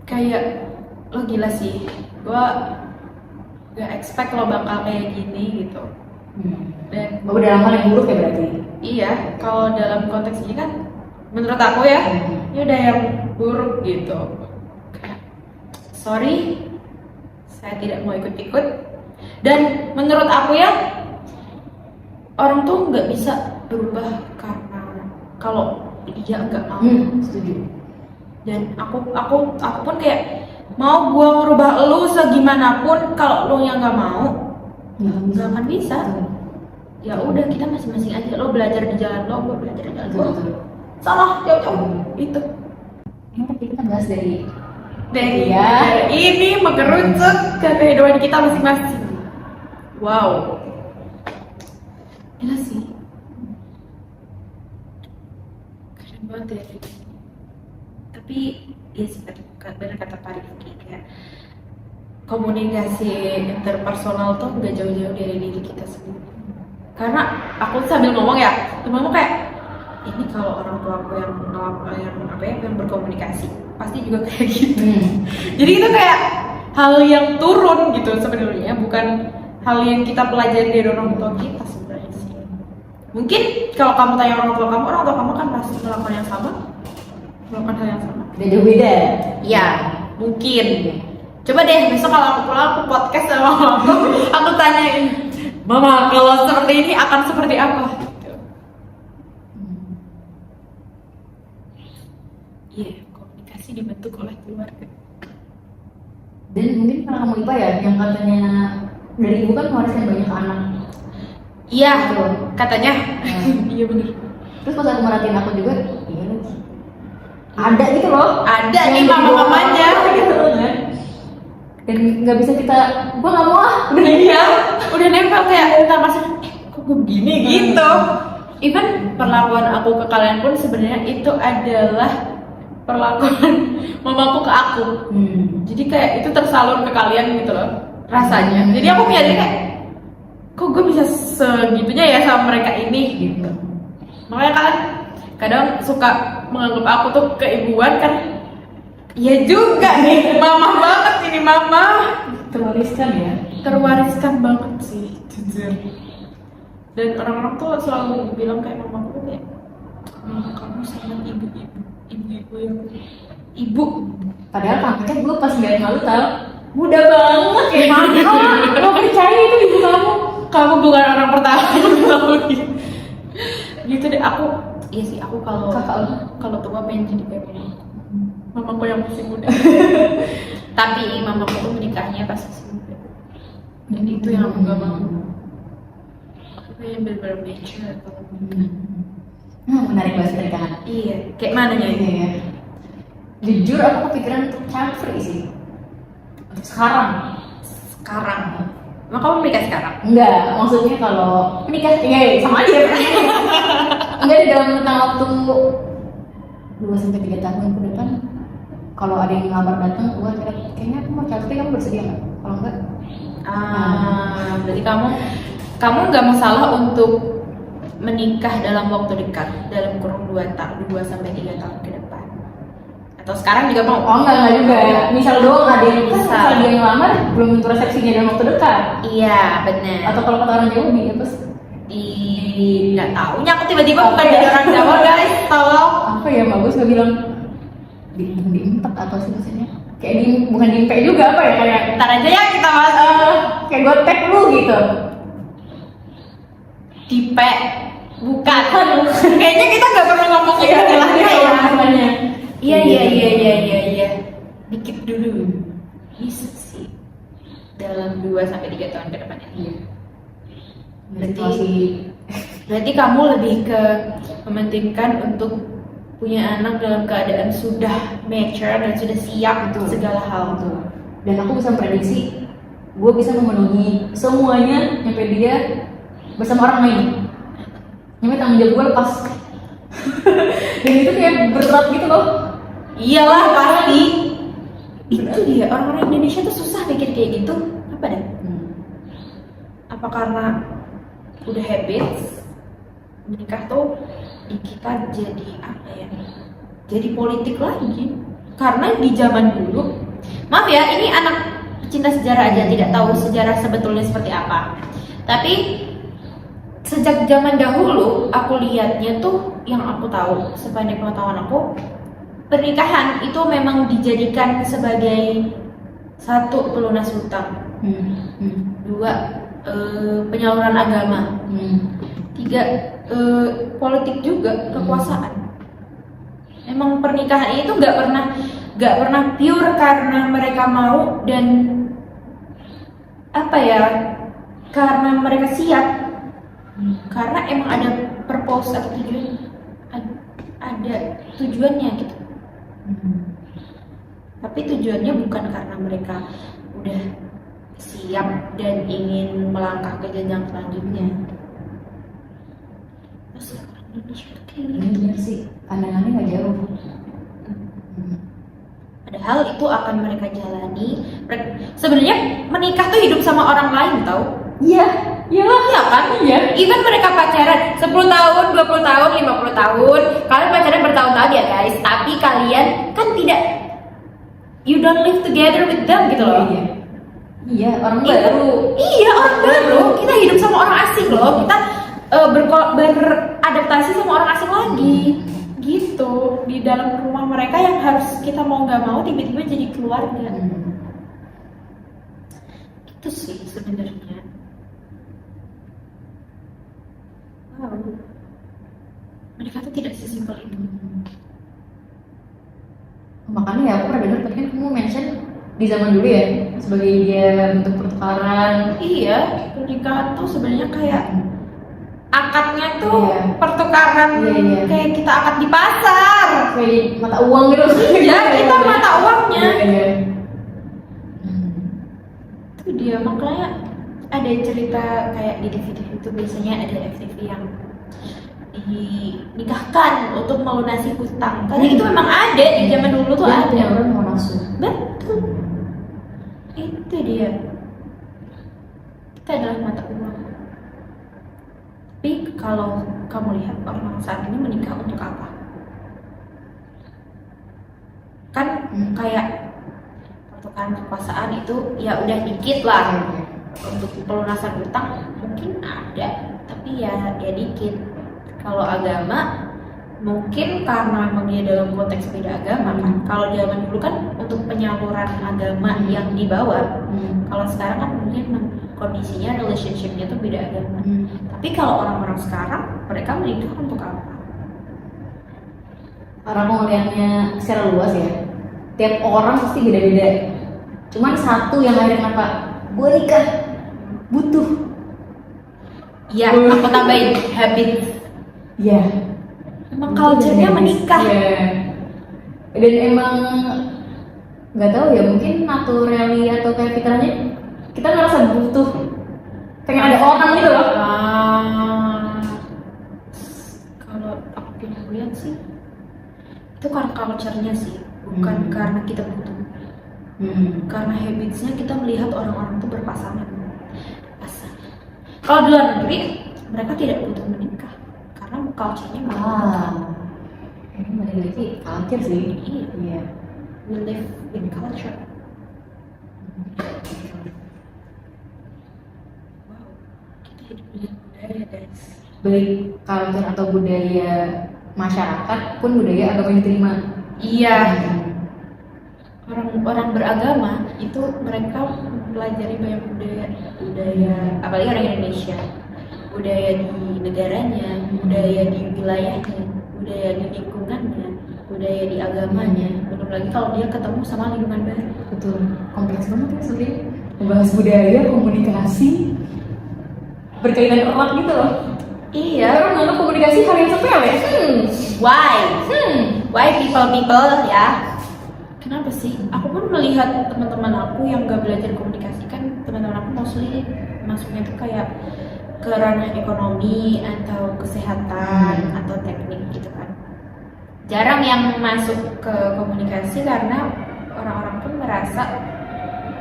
kayak lo gila sih. Gua gak expect lo bakal kayak gini gitu. Dan Dalam hal yang buruk ya berarti. iya, kalau dalam konteks ini kan menurut aku ya, ini udah yang buruk gitu. Kayak, sorry, saya tidak mau ikut-ikut. Dan menurut aku ya, orang tuh nggak bisa berubah karena kalau dia nggak mau. Setuju. Dan aku pun kayak mau gua ngerubah lu segimanapun, kalau lu yang nggak mau nggak akan bisa. Ya udah, kita masing-masing aja. Lo belajar di jalan lo, gua belajar di jalan gua. Salah jauh-jauh itu. Ini tapi kita bahas dari Dan ini mengerucut ke kehidupan kita masing-masing. Wow, gila sih, keren banget ya. Tapi ya sih, benar kata Pak Rifki, kayak komunikasi interpersonal tuh nggak jauh-jauh dari diri kita sendiri. Karena aku sambil ngomong ya, temanku kayak ini kalau orang tua aku yang berkomunikasi pasti juga kayak gitu. Jadi itu kayak hal yang turun gitu sebenarnya, bukan hal yang kita pelajari dari orang tua kita sebenarnya sih. Mungkin kalau kamu tanya orang tua kamu kan pasti melakukan yang sama, melakukan hal yang sama. beda-beda. Iya, mungkin. Coba deh besok kalau aku pulang aku podcast sama mama, aku tanyain, Mama kalau seperti ini akan seperti apa? Iya, komunikasi dibentuk oleh keluarga. Dan mungkin karena kamu IPA ya, yang katanya dari ibu kan mewariskan banyak ke anak. Iya, Betul. katanya. Iya benar. Terus pas aku merhatiin aku juga, iya lagi. Ada gitu loh. Ada Yang nih mama-mamanya. gitu kan. Dan nggak bisa kita, gua nggak mau udah Iya, udah nempel kayak entar masuk. Kok gue begini gitu. Even perlakuan aku ke kalian pun sebenarnya itu adalah perlakuan mamaku ke aku. Jadi kayak itu tersalur ke kalian gitu loh rasanya. Jadi aku mikirnya kayak, kok gue bisa segitunya ya sama mereka ini gitu. Makanya kalian kadang suka menganggap aku tuh keibuan kan. Ya juga nih, mama banget ini mama. terwariskan ya. Terwariskan banget sih, jujur. Dan orang-orang tuh selalu bilang kayak mamaku kayak, kamu sangat ibu-ibu yang ibu. Padahal tampaknya gue pas lihat malu tau muda banget ya. Mama, lo percaya itu ibu kamu? Kamu bukan orang pertama yang bilang gitu. Gitu deh, iya sih aku kalau tua pengen jadi kayak gini. Mamaku yang masih muda. Tapi mamaku tuh menikahnya pas masih muda. Dan itu yang aku gak mau. Aku pengen bener-bener mature kalau Menarik banget pernikahan. iya, kayak mananya ini? Iya. Jujur aku kepikiran untuk child free sih. Untuk sekarang. Emang kamu menikah sekarang? Enggak, maksudnya kalau menikah, iya sama aja ya pertanyaannya. Enggak, di dalam rentang waktu 2-3 tahun ke depan, kalau ada yang ngelamar datang, wah kayaknya aku mau Chelsea, kamu bersedia nggak? Kalau enggak, Berarti kamu nggak masalah untuk menikah dalam waktu dekat, dalam kurun 2-3 tahun ke depan. Atau sekarang juga mau? oh enggak juga. Misal doang ada yang misal dia ngelamar, belum tentu resepsinya dalam waktu dekat. Iya, benar. Atau kalau kata orang Jawa di apa sih? Nggak tahu. Aku tiba-tiba bukan jadi orang Jawa, guys. Tolong. Apa ya, bagus nggak bilang diempat apa sih maksudnya? Kayak bukan diempe juga apa ya, kayak Ntar aja ya kita bahas. kayak gue tag lu gitu. Tipe. Bukan. Kayaknya kita nggak pernah ngomong kayak istilahnya ya. Makanya. Iya. Dikit dulu. Bisa sih. Dalam 2-3 tahun ke depannya. Iya. Berarti kamu lebih ke mementingkan untuk punya anak dalam keadaan sudah mature dan sudah siap untuk segala hal. Betul. Dan aku bisa memprediksi, gue bisa memenuhi semuanya sampai dia bersama orang lain. Nyampe tanggung jawab gue lepas. Dan itu kayak berat gitu loh. Iyalah pasti. Itu dia, orang-orang Indonesia tuh susah mikir kayak gitu. Apa deh? Apa karena udah habits menikah tuh di kita jadi apa ya? Jadi politik lagi. Karena di zaman dulu, maaf ya, ini anak cinta sejarah aja, tidak tahu sejarah sebetulnya seperti apa. Tapi sejak zaman dahulu aku lihatnya tuh, yang aku tahu sepanjang pengetahuan aku, pernikahan itu memang dijadikan sebagai satu, pelunas hutang, 2, penyaluran agama, 3, politik juga, kekuasaan. Emang pernikahan itu nggak pernah pure karena mereka mau dan apa ya, karena mereka siap, karena emang ada purpose atau tujuan, ada tujuannya gitu. Tapi tujuannya bukan karena mereka udah siap dan ingin melangkah ke jenjang selanjutnya. Masih orang Indonesia tuh kayak Ini gitu. bener sih, pandangannya nggak jauh. Padahal itu akan mereka jalani. Sebenarnya menikah tuh hidup sama orang lain, tau? Iya, iyalah. Iya kan? Iya. Even mereka pacaran 10 tahun, 20 tahun, 50 tahun, kalian pacaran bertahun-tahun ya guys. Tapi kalian kan tidak, you don't live together with them gitu loh. Iya, orang baru. Iya, orang baru. Kita hidup sama orang asing loh. Kita beradaptasi sama orang asing lagi. Gitu. Di dalam rumah mereka yang harus kita mau nggak mau tiba-tiba jadi keluarga. Itu sih sebenarnya. Wow. Mereka tuh tidak sesimpel itu. Makanya ya aku pernah dengar tadi kan kamu mention di zaman dulu ya sebagai dia bentuk pertukaran. Iya, pernikahan tuh sebenarnya kayak akadnya tuh Iya. pertukaran, Iya. kayak kita akad di pasar. Kayak mata uang gitu. Iya, kita mata uangnya. Iya. Itu dia, makanya ada cerita kayak di TV itu biasanya ada FTV yang dinikahkan untuk melunasi hutang. Karena itu memang ada di zaman dulu tuh Dan ada. punya orang mau nafsu. Betul. Itu dia. Kita adalah mata uang. Tapi kalau kamu lihat orang saat ini menikah untuk apa? Kan kayak pertukaran kekuasaan itu ya udah dikit lah. Untuk pelunasan hutang mungkin ada, tapi ya dikit. Kalau agama mungkin karena memang dia dalam konteks beda agama kan. Kalau zaman dulu kan untuk penyaluran agama yang dibawa. Kalau sekarang kan mungkin kondisinya relationshipnya tuh beda agama. Tapi kalau orang-orang sekarang mereka menikah untuk apa? Orang mau ngeliatnya secara luas ya. Tiap orang pasti beda-beda. Cuman satu yang akhirnya kenapa gue nikah butuh. Ya, aku tambahin habit. Iya. Emang culture-nya menikah. Iya. Dan emang nggak tahu ya, mungkin naturally atau kayak fitrahnya kita ngerasa butuh culture-nya sih, bukan karena kita butuh. Karena habits-nya kita melihat orang-orang itu berpasangan. Kalau di luar negeri mereka tidak butuh menikah karena culture-nya ini balik lagi culture sih. Iya. We live in culture. Wow, kita hidup dengan budaya guys. Baik culture atau budaya masyarakat pun budaya agama yang diterima. Iya. Orang beragama itu mereka mempelajari banyak budaya apalagi orang Indonesia, budaya di negaranya, budaya di wilayahnya, budaya di lingkungannya, budaya di agamanya. Belum lagi kalau dia ketemu sama lingkungan baru. Betul, kompleks banget ya sebenarnya. Membahas budaya, komunikasi berkaitan erat gitu loh. Iya. Orang menganggap komunikasi hal yang sepele. Why people ya? Kenapa sih? Aku pun melihat teman-teman aku yang gak belajar komunikasi, kan teman-teman aku mostly masuknya tuh kayak ke ranah ekonomi atau kesehatan atau teknik gitu kan. Jarang yang masuk ke komunikasi karena orang-orang pun merasa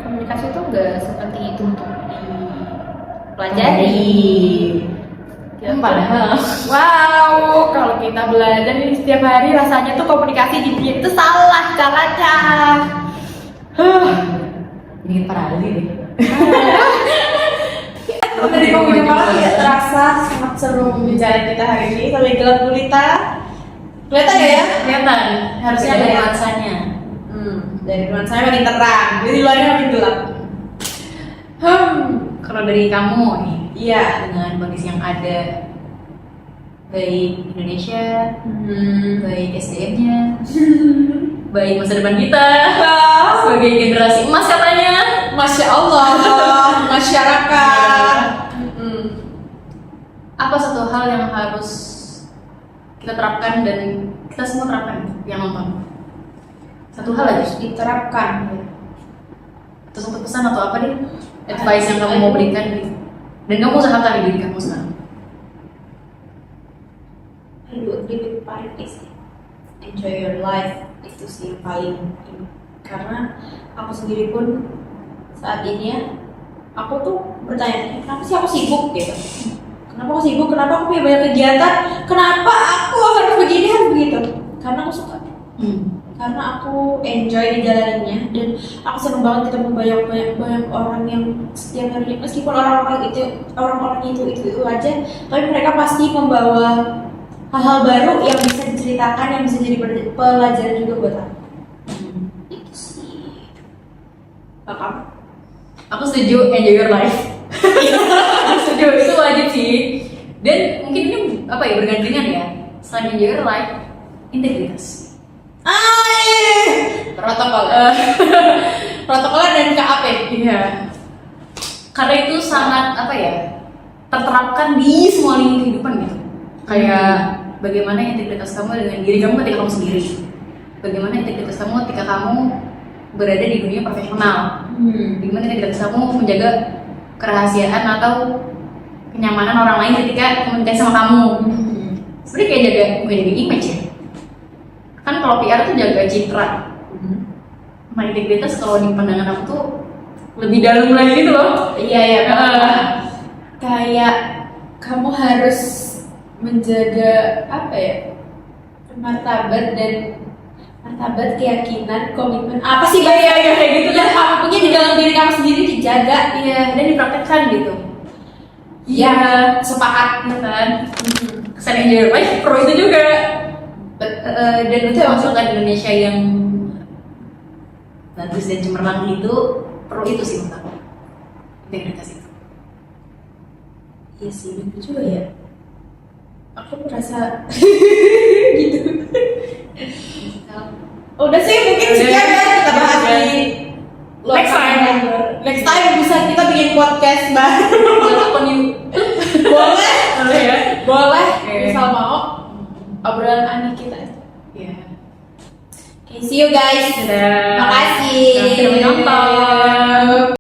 komunikasi itu gak seperti itu untuk dipelajari. Padahal wow, kalau kita belajar ini setiap hari rasanya tuh komunikasi di dia itu salah caranya. Bikin parali deh. Dari komunikasi malam ya terasa sangat seru pembicaraan kita hari ini sampai gelap gulita. Kelihatan gak ya? Kelihatan. Harusnya ada nuansanya. Dari nuansanya makin terang, jadi luarnya makin gelap. Kalau dari kamu nih, Iya. dengan kondisi yang ada, baik Indonesia, baik SDM-nya, baik masa depan kita sebagai generasi emas katanya. Masya Allah, masyarakat. Apa satu hal yang harus kita terapkan dan kita semua terapkan yang nonton? Satu hal aja, Diterapkan. atau satu pesan atau apa deh, advice yang kamu mau berikan gitu. Dan kamu usahakan di diri kamu sekarang. Lebih paling sih, enjoy your life itu sih yang paling ini. Karena aku sendiri pun saat ini ya, aku tuh bertanya, kenapa sih aku sibuk gitu? Kenapa aku sibuk? Kenapa aku punya banyak kegiatan? Kenapa aku harus begini harus begitu? Karena aku suka. Karena aku enjoy di jalannya dan aku seneng banget ketemu banyak orang yang setiap hari, meskipun orang-orang itu aja, tapi mereka pasti membawa hal-hal baru yang bisa diceritakan, yang bisa jadi pelajaran juga buat aku. Itu sih. Kamu? Aku setuju, enjoy your life. Setuju, itu wajib sih. Dan mungkin ini apa ya, bergandengan ya. Selain enjoy your life, integritas. Protokol dan KAP. Iya. Karena itu sangat apa ya, terterapkan di semua lini kehidupan gitu. Kayak bagaimana integritas kamu dengan diri kamu ketika kamu sendiri. Bagaimana integritas kamu ketika kamu berada di dunia profesional. Bagaimana integritas kamu menjaga kerahasiaan atau kenyamanan orang lain ketika komunikasi sama kamu. Sebenarnya kayak jaga image ya. Kan kalau PR tuh jaga citra. Nah, integritas kalau di pandangan aku tuh lebih dalam lagi gitu loh. Iya. Kayak kamu harus menjaga apa ya? Martabat, keyakinan, komitmen. Apa sih kayak gitu kan? Kamu punya di dalam diri kamu sendiri dijaga. Iya, dan dipraktekkan gitu. Iya, sepakat Kan? Kesan enjoy your life pro itu juga. Dan untuk masyarakat Indonesia yang bagus dan cemerlang itu perlu itu sih menurut aku, integritas itu. Iya sih, betul juga ya. Aku merasa gitu. Udah sih, mungkin sekian ya kita bahas di next time bisa kita bikin podcast baru. Boleh ya. boleh Oke. misal mau obrolan aneh kita. Iya. Okay, see you guys. Dadah. Makasih. Sampai jumpa.